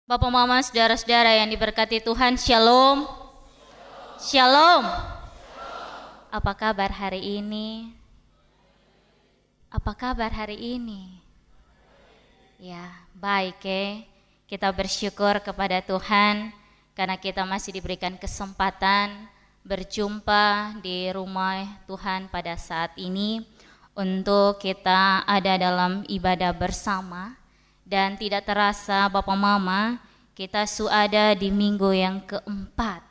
Bapak Mama, saudara-saudara yang diberkati Tuhan, Shalom. Shalom. Apa kabar hari ini? Apa kabar hari ini? Ya, baik ya. Kita bersyukur kepada Tuhan karena kita masih diberikan kesempatan berjumpa di rumah Tuhan pada saat ini untuk kita ada dalam ibadah bersama. Dan tidak terasa Bapak Mama, kita sudah di minggu yang keempat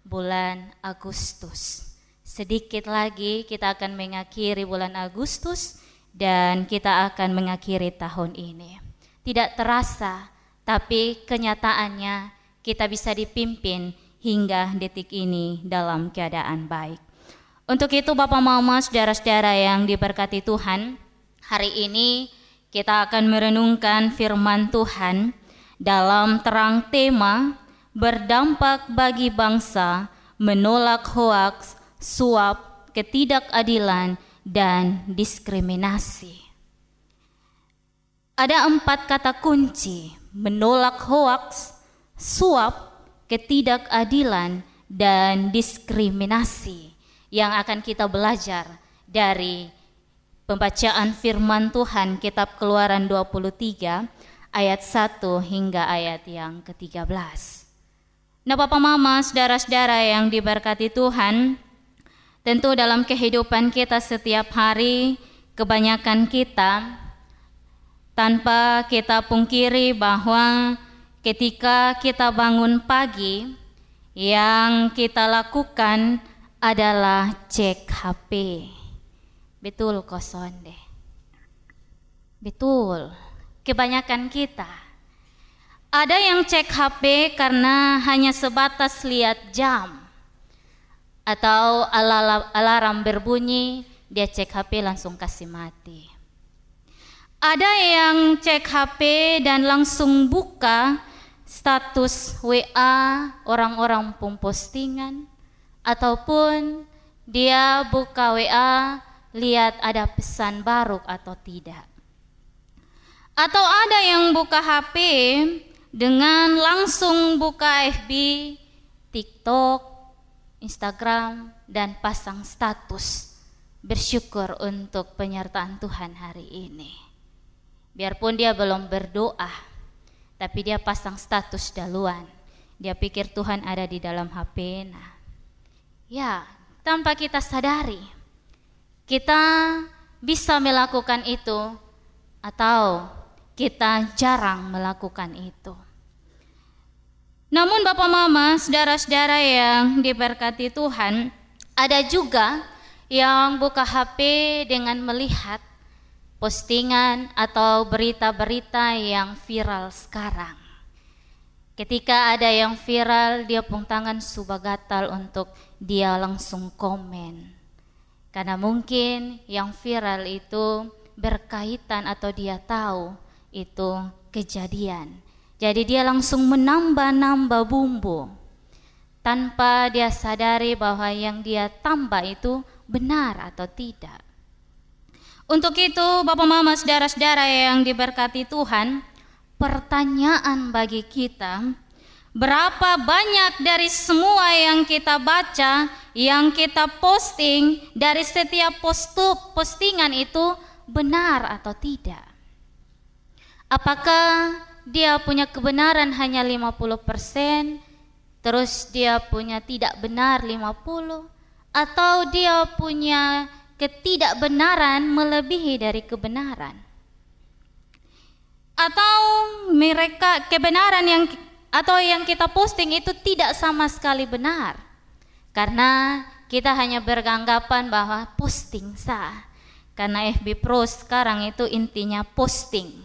bulan Agustus. Sedikit lagi kita akan mengakhiri bulan Agustus dan kita akan mengakhiri tahun ini. Tidak terasa, tapi kenyataannya kita bisa dipimpin hingga detik ini dalam keadaan baik. Untuk itu Bapak Mama, saudara-saudara yang diberkati Tuhan, hari ini kita akan merenungkan firman Tuhan dalam terang tema berdampak bagi bangsa, menolak hoaks, suap, ketidakadilan, dan diskriminasi. Ada 4 kata kunci: menolak hoaks, suap, ketidakadilan, dan diskriminasi yang akan kita belajar dari pembacaan firman Tuhan kitab Keluaran 23 ayat 1 hingga ayat yang ke-13. Nah Bapak Mama, saudara-saudara yang diberkati Tuhan, tentu dalam kehidupan kita setiap hari, kebanyakan kita tanpa kita pungkiri bahwa ketika kita bangun pagi, yang kita lakukan adalah cek HP. Betul kosonde. Betul. Kebanyakan kita. Ada yang cek HP karena hanya sebatas lihat jam. Atau alarm berbunyi, dia cek HP langsung kasih mati. Ada yang cek HP dan langsung buka status WA orang-orang postingan. Ataupun dia buka WA, lihat ada pesan baru atau tidak. Atau ada yang buka HP dengan langsung buka FB, TikTok, Instagram, dan pasang status bersyukur untuk penyertaan Tuhan hari ini. Biarpun dia belum berdoa, tapi dia pasang status duluan. Dia pikir Tuhan ada di dalam HP. Nah, ya, tanpa kita sadari, kita bisa melakukan itu atau kita jarang melakukan itu. Namun Bapak Mama, saudara-saudara yang diberkati Tuhan, ada juga yang buka HP dengan melihat postingan atau berita-berita yang viral sekarang. Ketika ada yang viral, dia pun tangan sudah gatal untuk dia langsung komen. Karena mungkin yang viral itu berkaitan atau dia tahu itu kejadian. Jadi dia langsung menambah-nambah bumbu tanpa dia sadari bahwa yang dia tambah itu benar atau tidak. Untuk itu Bapak Mama, saudara-saudara yang diberkati Tuhan, pertanyaan bagi kita, berapa banyak dari semua yang kita baca, yang kita posting, dari setiap postingan itu benar atau tidak? Apakah dia punya kebenaran hanya 50%, terus dia punya tidak benar 50%, atau dia punya ketidakbenaran melebihi dari kebenaran? Atau mereka kebenaran yang kita posting itu tidak sama sekali benar, karena kita hanya beranggapan bahwa posting sah, karena FB Pro sekarang itu intinya posting.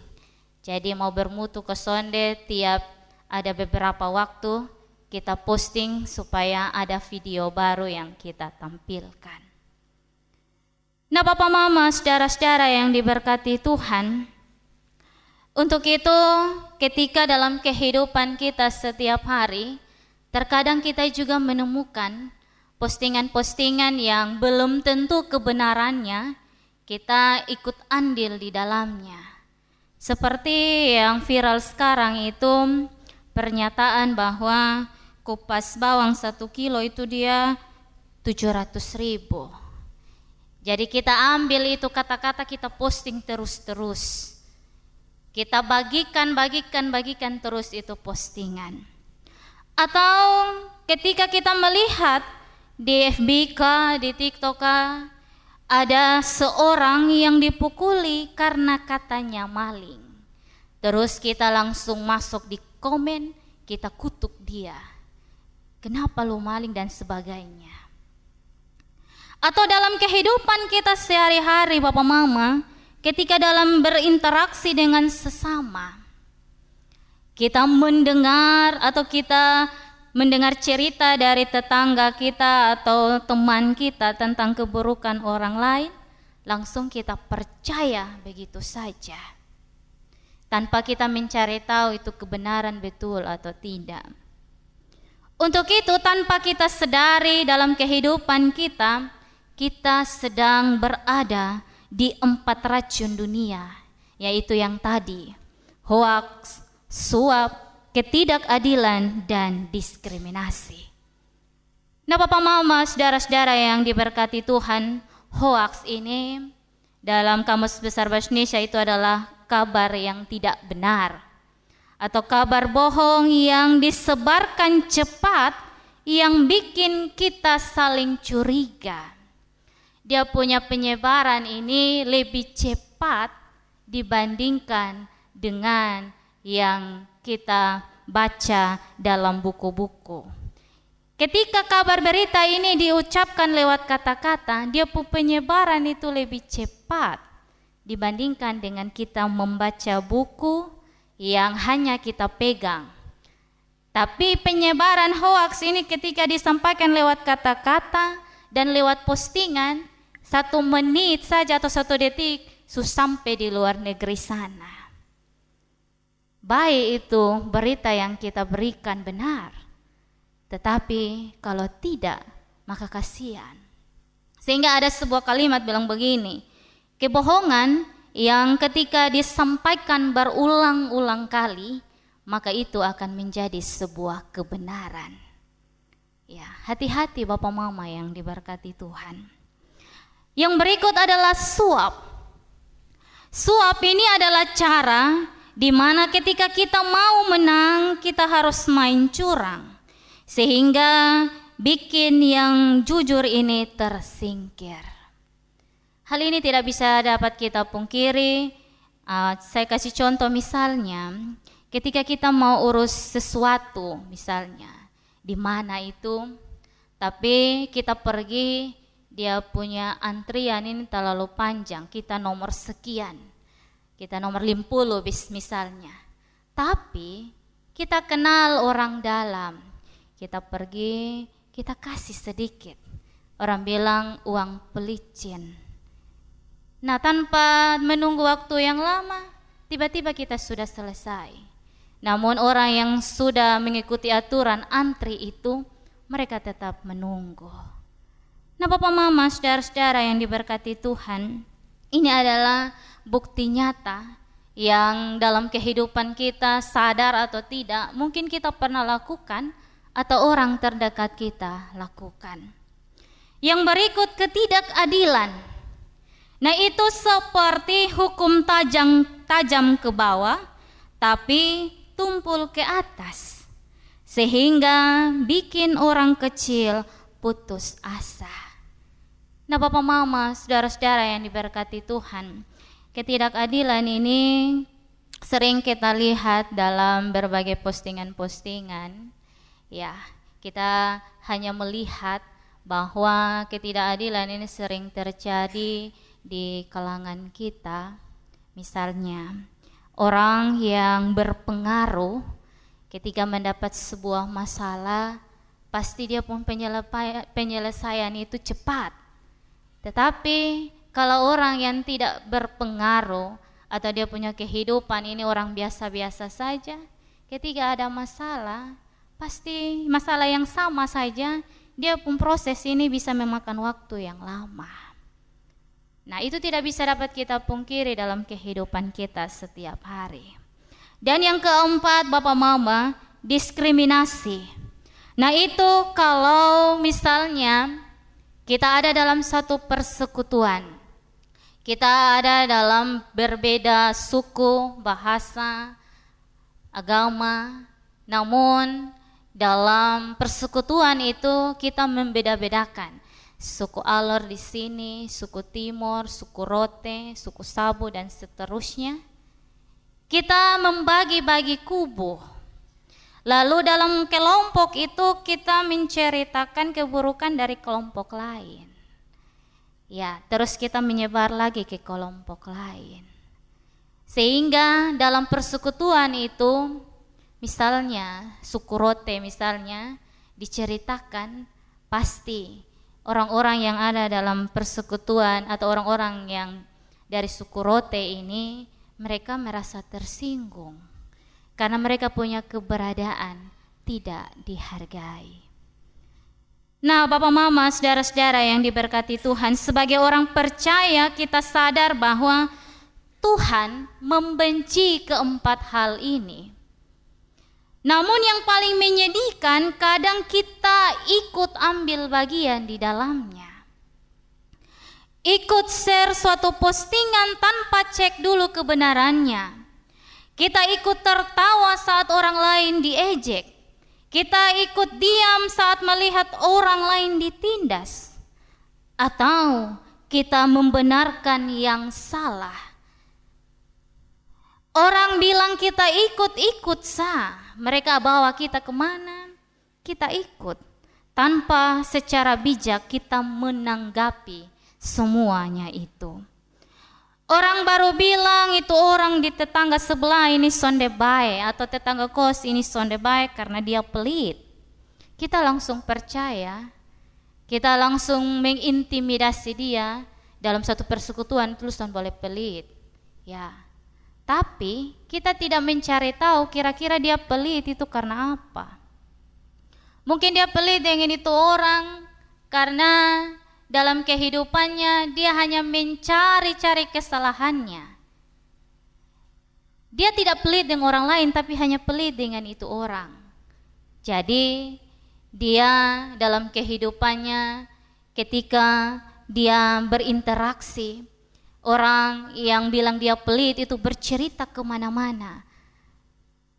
Jadi mau bermutu ke sonde, tiap ada beberapa waktu kita posting supaya ada video baru yang kita tampilkan. Nah Bapak Mama, saudara-saudara yang diberkati Tuhan, untuk itu ketika dalam kehidupan kita setiap hari, terkadang kita juga menemukan postingan-postingan yang belum tentu kebenarannya, kita ikut andil di dalamnya. Seperti yang viral sekarang itu pernyataan bahwa kupas bawang 1 kilo itu dia 700.000. Jadi kita ambil itu kata-kata, kita posting terus-terus. Kita bagikan terus itu postingan. Atau ketika kita melihat di FB kah, di TikTok kah, ada seorang yang dipukuli karena katanya maling. Terus kita langsung masuk di komen, kita kutuk dia. Kenapa lu maling dan sebagainya. Atau dalam kehidupan kita sehari-hari Bapak Mama, ketika dalam berinteraksi dengan sesama, kita mendengar cerita dari tetangga kita atau teman kita tentang keburukan orang lain, langsung kita percaya begitu saja, tanpa kita mencari tahu itu kebenaran betul atau tidak. Untuk itu tanpa kita sadari dalam kehidupan kita sedang berada di 4 racun dunia, yaitu yang tadi, hoaks, suap, ketidakadilan, dan diskriminasi. Nah Bapak Mama, saudara-saudara yang diberkati Tuhan, hoaks ini dalam Kamus Besar Bahasa Indonesia itu adalah kabar yang tidak benar atau kabar bohong yang disebarkan cepat yang bikin kita saling curiga. Dia punya penyebaran ini lebih cepat dibandingkan dengan yang kita baca dalam buku-buku. Ketika kabar berita ini diucapkan lewat kata-kata, dia penyebaran itu lebih cepat dibandingkan dengan kita membaca buku yang hanya kita pegang. Tapi penyebaran hoaks ini ketika disampaikan lewat kata-kata dan lewat postingan, 1 menit saja atau 1 detik sampai di luar negeri sana. Baik itu berita yang kita berikan benar, tetapi kalau tidak maka kasihan. Sehingga ada sebuah kalimat bilang begini, kebohongan yang ketika disampaikan berulang-ulang kali, maka itu akan menjadi sebuah kebenaran. Ya, hati-hati Bapak Mama yang diberkati Tuhan. Yang berikut adalah suap. Suap ini adalah cara di mana ketika kita mau menang, kita harus main curang, sehingga bikin yang jujur ini tersingkir. Hal ini tidak bisa dapat kita pungkiri. Saya kasih contoh misalnya, ketika kita mau urus sesuatu, misalnya di mana itu, tapi kita pergi, dia punya antrian ini terlalu panjang, kita nomor sekian, kita nomor 50 misalnya, tapi kita kenal orang dalam, kita pergi, kita kasih sedikit, orang bilang uang pelicin. Nah, tanpa menunggu waktu yang lama, tiba-tiba kita sudah selesai. Namun orang yang sudah mengikuti aturan antri itu, mereka tetap menunggu. Nah Bapak Mama, saudara-saudara yang diberkati Tuhan, ini adalah bukti nyata yang dalam kehidupan kita, sadar atau tidak, mungkin kita pernah lakukan atau orang terdekat kita lakukan. Yang berikut, ketidakadilan. Nah itu seperti hukum tajam ke bawah, tapi tumpul ke atas, sehingga bikin orang kecil putus asa. Nah Bapak Mama, saudara-saudara yang diberkati Tuhan, ketidakadilan ini sering kita lihat dalam berbagai postingan-postingan. Ya, kita hanya melihat bahwa ketidakadilan ini sering terjadi di kalangan kita. Misalnya, orang yang berpengaruh ketika mendapat sebuah masalah, pasti dia pun penyelesaian itu cepat. Tetapi kalau orang yang tidak berpengaruh atau dia punya kehidupan ini orang biasa-biasa saja, ketika ada masalah, pasti masalah yang sama saja, dia pun proses ini bisa memakan waktu yang lama. Nah itu tidak bisa dapat kita pungkiri dalam kehidupan kita setiap hari. Dan yang keempat Bapak Mama, diskriminasi. Nah itu kalau misalnya kita ada dalam satu persekutuan, kita ada dalam berbeda suku, bahasa, agama, namun dalam persekutuan itu kita membeda-bedakan. Suku Alor di sini, suku Timur, suku Rote, suku Sabu dan seterusnya. Kita membagi-bagi kubu. Lalu dalam kelompok itu kita menceritakan keburukan dari kelompok lain. Ya, terus kita menyebar lagi ke kelompok lain. Sehingga dalam persekutuan itu, misalnya suku Rote misalnya diceritakan, pasti orang-orang yang ada dalam persekutuan atau orang-orang yang dari suku Rote ini, mereka merasa tersinggung karena mereka punya keberadaan tidak dihargai. Nah, Bapak Mama, saudara-saudara yang diberkati Tuhan, sebagai orang percaya kita sadar bahwa Tuhan membenci keempat hal ini. Namun yang paling menyedihkan, kadang kita ikut ambil bagian di dalamnya. Ikut share suatu postingan tanpa cek dulu kebenarannya. Kita ikut tertawa saat orang lain diejek. Kita ikut diam saat melihat orang lain ditindas. Atau kita membenarkan yang salah. Orang bilang kita ikut-ikut sah. Mereka bawa kita kemana, kita ikut. Tanpa secara bijak kita menanggapi semuanya itu. Orang baru bilang itu orang di tetangga sebelah ini sonde baik, atau tetangga kos ini sonde baik karena dia pelit. Kita langsung percaya, kita langsung mengintimidasi dia dalam satu persekutuan, terus boleh pelit. Ya. Tapi kita tidak mencari tahu kira-kira dia pelit itu karena apa. Mungkin dia pelit dengan itu orang karena dalam kehidupannya dia hanya mencari-cari kesalahannya. Dia tidak pelit dengan orang lain tapi hanya pelit dengan itu orang. Jadi dia dalam kehidupannya ketika dia berinteraksi, orang yang bilang dia pelit itu bercerita kemana-mana.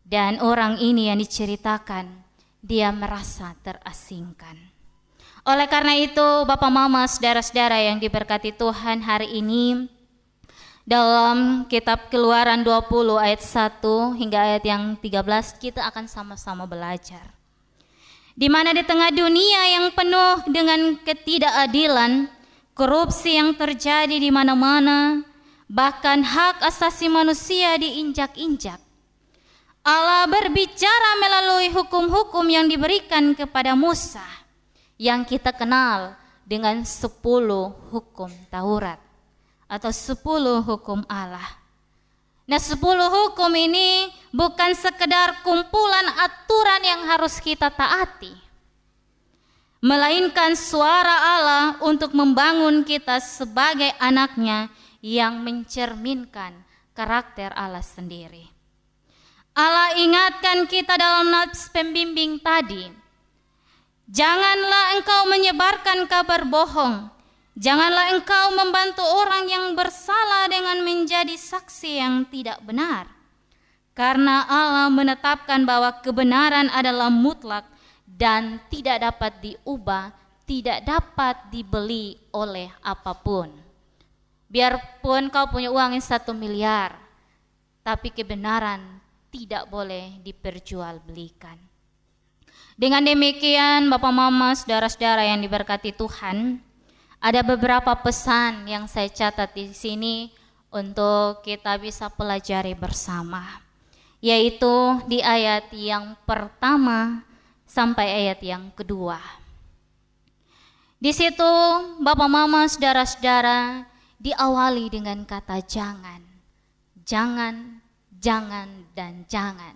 Dan orang ini yang diceritakan, dia merasa terasingkan. Oleh karena itu, Bapak Mama, saudara-saudara yang diberkati Tuhan, hari ini dalam kitab Keluaran 20 ayat 1 hingga ayat yang 13 kita akan sama-sama belajar. Di mana di tengah dunia yang penuh dengan ketidakadilan, korupsi yang terjadi di mana-mana, bahkan hak asasi manusia diinjak-injak, Allah berbicara melalui hukum-hukum yang diberikan kepada Musa, yang kita kenal dengan 10 hukum Taurat atau 10 hukum Allah. Nah, 10 hukum ini bukan sekedar kumpulan aturan yang harus kita taati, melainkan suara Allah untuk membangun kita sebagai anaknya yang mencerminkan karakter Allah sendiri. Allah ingatkan kita dalam nats pembimbing tadi, janganlah engkau menyebarkan kabar bohong, janganlah engkau membantu orang yang bersalah dengan menjadi saksi yang tidak benar. Karena Allah menetapkan bahwa kebenaran adalah mutlak dan tidak dapat diubah, tidak dapat dibeli oleh apapun. Biarpun kau punya uang 1 miliar, tapi kebenaran tidak boleh diperjualbelikan. Dengan demikian, Bapak Mama, saudara-saudara yang diberkati Tuhan, ada beberapa pesan yang saya catat di sini untuk kita bisa pelajari bersama, yaitu di ayat yang pertama sampai ayat yang kedua. Di situ Bapak Mama, saudara-saudara, diawali dengan kata jangan. Jangan, jangan, dan jangan.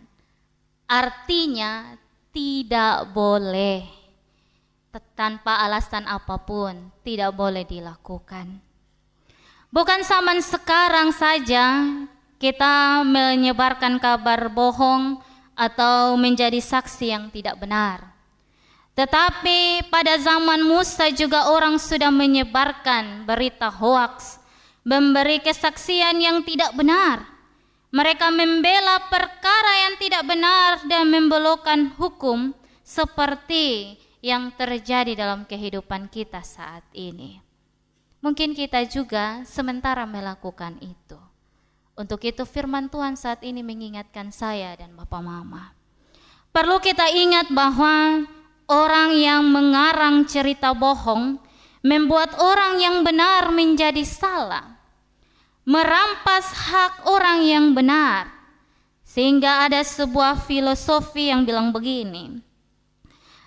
Artinya tidak boleh, tanpa alasan apapun tidak boleh dilakukan. Bukan zaman sekarang saja kita menyebarkan kabar bohong atau menjadi saksi yang tidak benar. Tetapi pada zaman Musa juga orang sudah menyebarkan berita hoaks, memberi kesaksian yang tidak benar. Mereka membela perkara yang tidak benar dan membelokkan hukum seperti yang terjadi dalam kehidupan kita saat ini. Mungkin kita juga sementara melakukan itu. Untuk itu firman Tuhan saat ini mengingatkan saya dan Bapak Mama. Perlu kita ingat bahwa orang yang mengarang cerita bohong membuat orang yang benar menjadi salah, merampas hak orang yang benar. Sehingga ada sebuah filosofi yang bilang begini,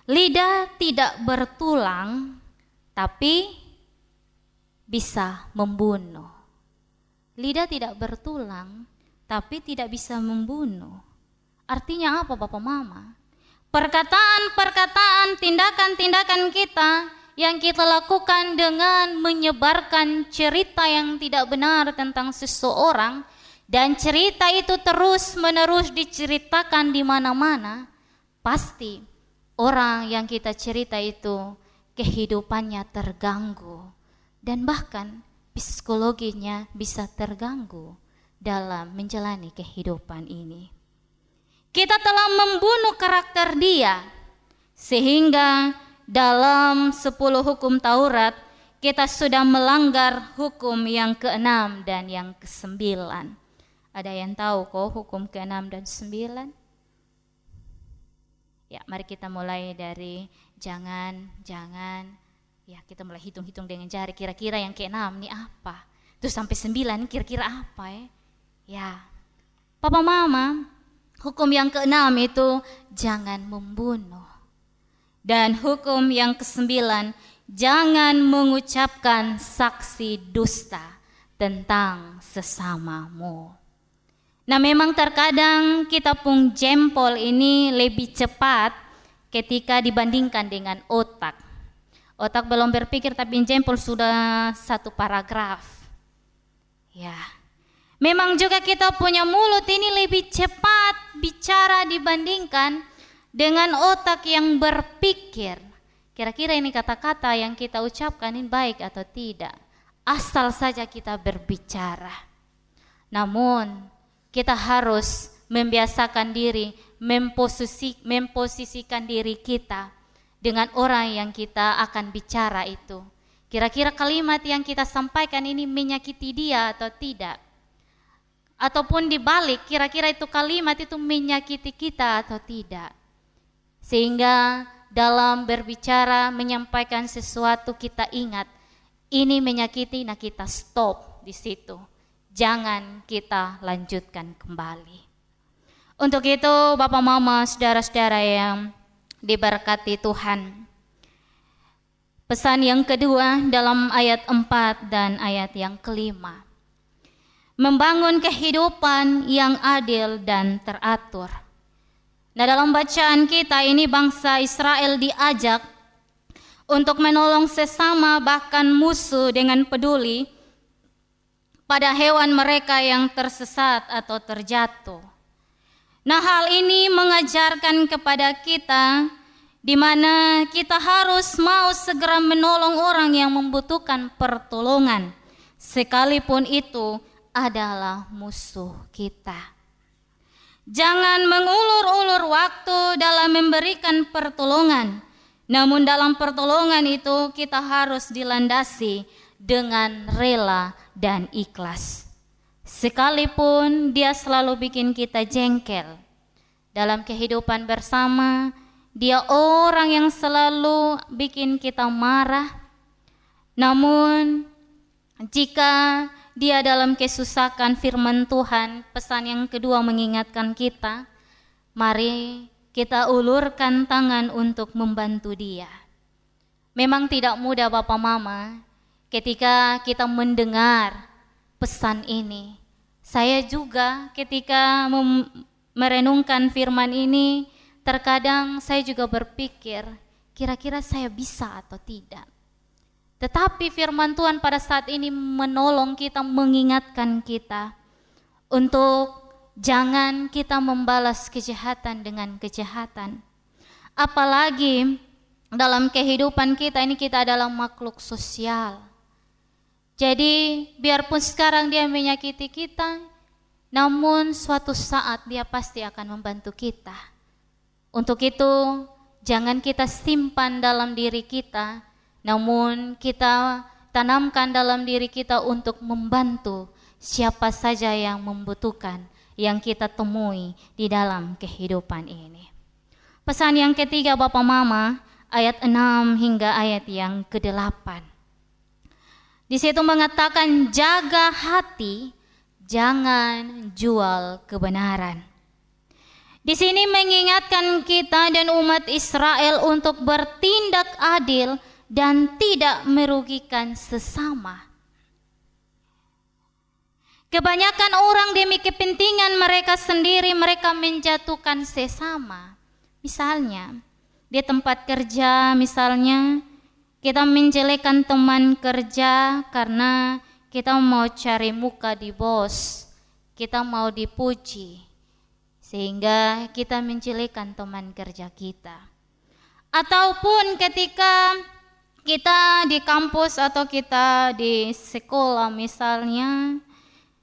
lidah tidak bertulang tapi bisa membunuh. Lidah tidak bertulang tapi tidak bisa membunuh. Artinya apa Bapak Mama? Perkataan-perkataan, tindakan-tindakan kita yang kita lakukan dengan menyebarkan cerita yang tidak benar tentang seseorang, dan cerita itu terus-menerus diceritakan di mana-mana, pasti orang yang kita cerita itu kehidupannya terganggu dan bahkan psikologinya bisa terganggu dalam menjalani kehidupan ini. Kita telah membunuh karakter dia, sehingga dalam 10 hukum Taurat kita sudah melanggar hukum yang ke-6 dan yang ke-9. Ada yang tahu kok hukum ke-6 dan 9? Ya, mari kita mulai dari jangan. Ya, kita mulai hitung-hitung dengan jari, kira-kira yang ke-6 ini apa? Terus sampai 9 kira-kira apa ya? Ya, Papa Mama, hukum yang ke-6 itu jangan membunuh. Dan hukum yang ke-9, jangan mengucapkan saksi dusta tentang sesamamu. Nah, memang terkadang kita pun jempol ini lebih cepat ketika dibandingkan dengan otak. Otak belum berpikir tapi jempol sudah 1 paragraf. Ya. Memang juga kita punya mulut ini lebih cepat bicara dibandingkan dengan otak yang berpikir. Kira-kira ini kata-kata yang kita ucapkan ini baik atau tidak. Asal saja kita berbicara. Namun kita harus membiasakan diri, memposisikan diri kita dengan orang yang kita akan bicara itu. Kira-kira kalimat yang kita sampaikan ini menyakiti dia atau tidak. Ataupun dibalik, kira-kira itu kalimat itu menyakiti kita atau tidak. Sehingga dalam berbicara, menyampaikan sesuatu kita ingat, ini menyakiti, nah kita stop di situ. Jangan kita lanjutkan kembali. Untuk itu Bapak Mama, saudara-saudara yang diberkati Tuhan. Pesan yang kedua dalam ayat 4 dan ayat yang kelima. Membangun kehidupan yang adil dan teratur. Nah, dalam bacaan kita ini bangsa Israel diajak untuk menolong sesama bahkan musuh dengan peduli pada hewan mereka yang tersesat atau terjatuh. Nah, hal ini mengajarkan kepada kita di mana kita harus mau segera menolong orang yang membutuhkan pertolongan, sekalipun itu adalah musuh kita. Jangan mengulur-ulur waktu dalam memberikan pertolongan. Namun dalam pertolongan itu kita harus dilandasi dengan rela dan ikhlas. Sekalipun dia selalu bikin kita jengkel. Dalam kehidupan bersama, dia orang yang selalu bikin kita marah. Namun jika dia dalam kesusahan, firman Tuhan, pesan yang kedua mengingatkan kita, mari kita ulurkan tangan untuk membantu dia. Memang tidak mudah Bapak Mama ketika kita mendengar pesan ini. Saya juga ketika merenungkan firman ini, terkadang saya juga berpikir, kira-kira saya bisa atau tidak. Tetapi firman Tuhan pada saat ini menolong kita, mengingatkan kita untuk jangan kita membalas kejahatan dengan kejahatan. Apalagi dalam kehidupan kita ini, kita adalah makhluk sosial. Jadi biarpun sekarang dia menyakiti kita, namun suatu saat dia pasti akan membantu kita. Untuk itu jangan kita simpan dalam diri kita, namun kita tanamkan dalam diri kita untuk membantu siapa saja yang membutuhkan, yang kita temui di dalam kehidupan ini. Pesan yang ketiga Bapak Mama, ayat 6 hingga ayat yang ke-8. Di situ mengatakan, jaga hati, jangan jual kebenaran. Di sini mengingatkan kita dan umat Israel untuk bertindak adil dan tidak merugikan sesama. Kebanyakan orang demi kepentingan mereka sendiri, mereka menjatuhkan sesama. Misalnya, di tempat kerja misalnya, kita menjelekkan teman kerja karena kita mau cari muka di bos, kita mau dipuji, sehingga kita menjelekkan teman kerja kita. Ataupun ketika kita di kampus atau kita di sekolah misalnya,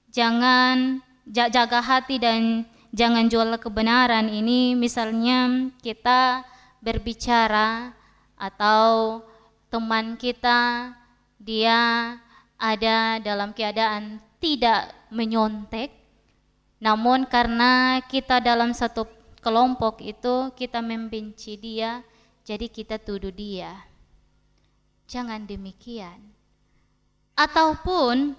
jangan jaga hati dan jangan jual kebenaran ini. Misalnya kita berbicara atau teman kita dia ada dalam keadaan tidak menyontek, namun karena kita dalam satu kelompok itu kita membenci dia, jadi kita tuduh dia. Jangan demikian. Ataupun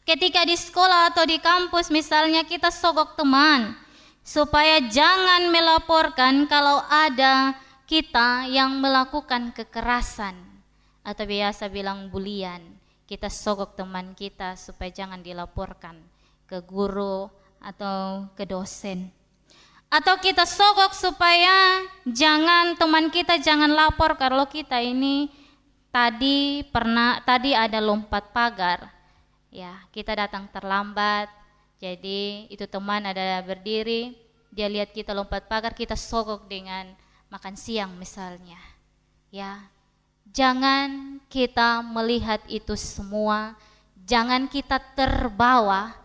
ketika di sekolah atau di kampus misalnya kita sogok teman, supaya jangan melaporkan kalau ada kita yang melakukan kekerasan atau biasa bilang bulian. Kita sogok teman kita supaya jangan dilaporkan ke guru atau ke dosen. Atau kita sogok supaya jangan teman kita jangan lapor kalau kita ini tadi ada lompat pagar. Ya, kita datang terlambat. Jadi itu teman ada berdiri, dia lihat kita lompat pagar, kita sogok dengan makan siang misalnya. Ya, jangan kita melihat itu semua, jangan kita terbawa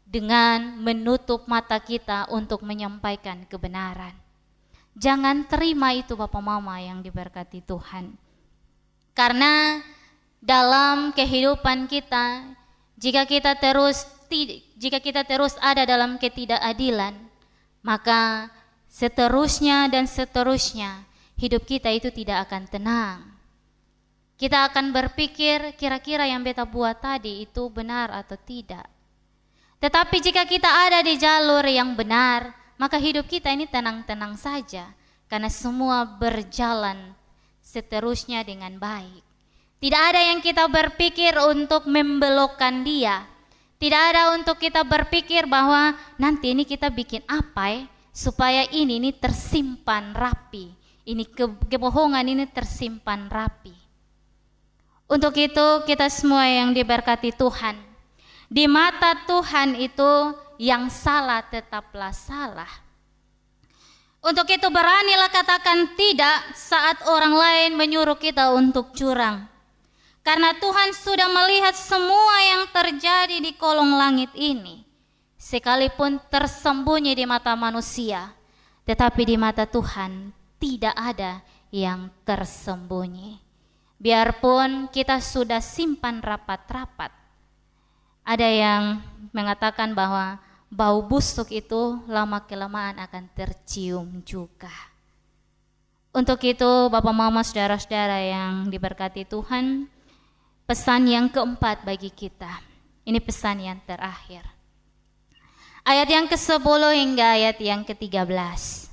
dengan menutup mata kita untuk menyampaikan kebenaran. Jangan terima itu Bapak Mama yang diberkati Tuhan. Karena dalam kehidupan kita, jika kita terus ada dalam ketidakadilan, maka seterusnya dan seterusnya hidup kita itu tidak akan tenang. Kita akan berpikir kira-kira yang beta buat tadi itu benar atau tidak. Tetapi jika kita ada di jalur yang benar, maka hidup kita ini tenang-tenang saja, karena semua berjalan seterusnya dengan baik. Tidak ada yang kita berpikir untuk membelokkan dia. Tidak ada untuk kita berpikir bahwa nanti ini kita bikin apa supaya ini tersimpan rapi. Ini kebohongan ini tersimpan rapi. Untuk itu kita semua yang diberkati Tuhan, di mata Tuhan itu yang salah tetaplah salah. Untuk itu beranilah katakan tidak saat orang lain menyuruh kita untuk curang. Karena Tuhan sudah melihat semua yang terjadi di kolong langit ini. Sekalipun tersembunyi di mata manusia, tetapi di mata Tuhan tidak ada yang tersembunyi. Biarpun kita sudah simpan rapat-rapat, ada yang mengatakan bahwa bau busuk itu lama-kelamaan akan tercium juga. Untuk itu Bapak Mama saudara-saudara yang diberkati Tuhan, pesan yang keempat bagi kita, ini pesan yang terakhir. Ayat yang ke-10 hingga ayat yang ke-13.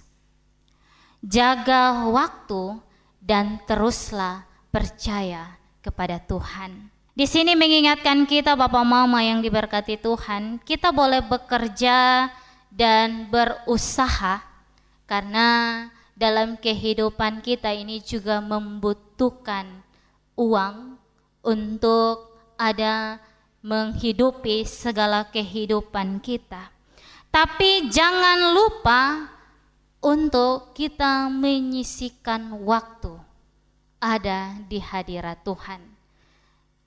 Jaga waktu dan teruslah percaya kepada Tuhan. Di sini mengingatkan kita Bapak Mama yang diberkati Tuhan, kita boleh bekerja dan berusaha karena dalam kehidupan kita ini juga membutuhkan uang untuk ada menghidupi segala kehidupan kita. Tapi jangan lupa untuk kita menyisihkan waktu ada di hadirat Tuhan.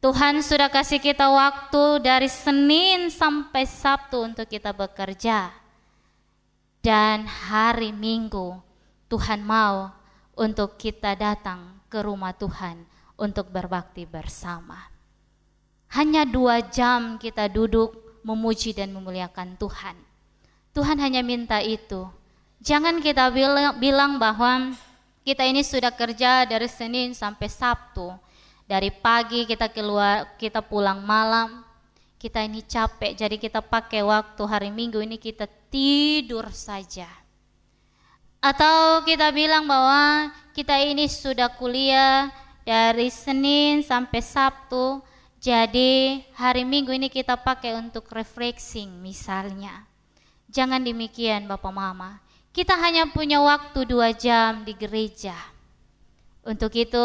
Tuhan sudah kasih kita waktu dari Senin sampai Sabtu untuk kita bekerja. Dan hari Minggu Tuhan mau untuk kita datang ke rumah Tuhan untuk berbakti bersama. Hanya 2 jam kita duduk memuji dan memuliakan Tuhan. Tuhan hanya minta itu. Jangan kita bilang bahwa kita ini sudah kerja dari Senin sampai Sabtu. Dari pagi kita keluar, kita pulang malam. Kita ini capek, jadi kita pakai waktu hari Minggu ini kita tidur saja. Atau kita bilang bahwa kita ini sudah kuliah dari Senin sampai Sabtu, jadi hari Minggu ini kita pakai untuk refreshing misalnya. Jangan demikian Bapak Mama. Kita hanya punya waktu 2 jam di gereja. Untuk itu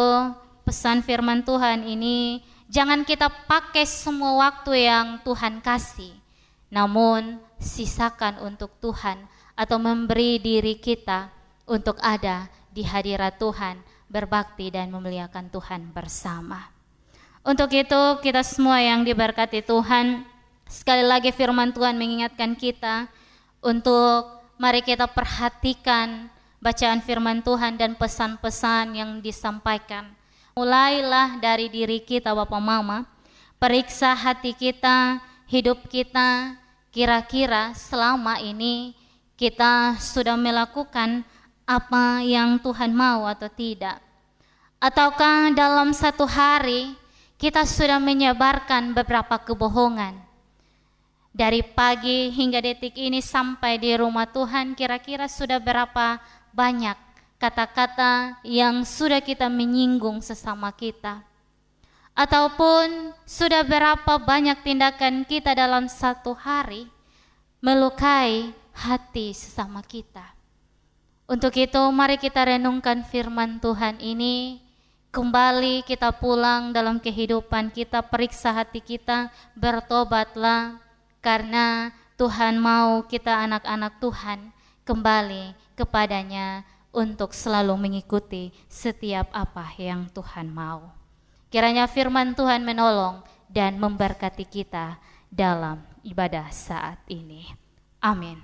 pesan firman Tuhan ini, jangan kita pakai semua waktu yang Tuhan kasih. Namun sisakan untuk Tuhan atau memberi diri kita untuk ada di hadirat Tuhan, berbakti dan memuliakan Tuhan bersama. Untuk itu kita semua yang diberkati Tuhan, sekali lagi firman Tuhan mengingatkan kita untuk mari kita perhatikan bacaan firman Tuhan dan pesan-pesan yang disampaikan. Mulailah dari diri kita Bapak Mama, periksa hati kita, hidup kita, kira-kira selama ini kita sudah melakukan apa yang Tuhan mau atau tidak. Ataukah dalam satu hari kita sudah menyebarkan beberapa kebohongan. Dari pagi hingga detik ini sampai di rumah Tuhan, kira-kira sudah berapa banyak kata-kata yang sudah kita menyinggung sesama kita. Ataupun sudah berapa banyak tindakan kita dalam satu hari melukai hati sesama kita. Untuk itu mari kita renungkan firman Tuhan ini. Kembali kita pulang dalam kehidupan kita, periksa hati kita, bertobatlah. Karena Tuhan mau kita anak-anak Tuhan kembali kepadanya untuk selalu mengikuti setiap apa yang Tuhan mau. Kiranya firman Tuhan menolong dan memberkati kita dalam ibadah saat ini. Amin.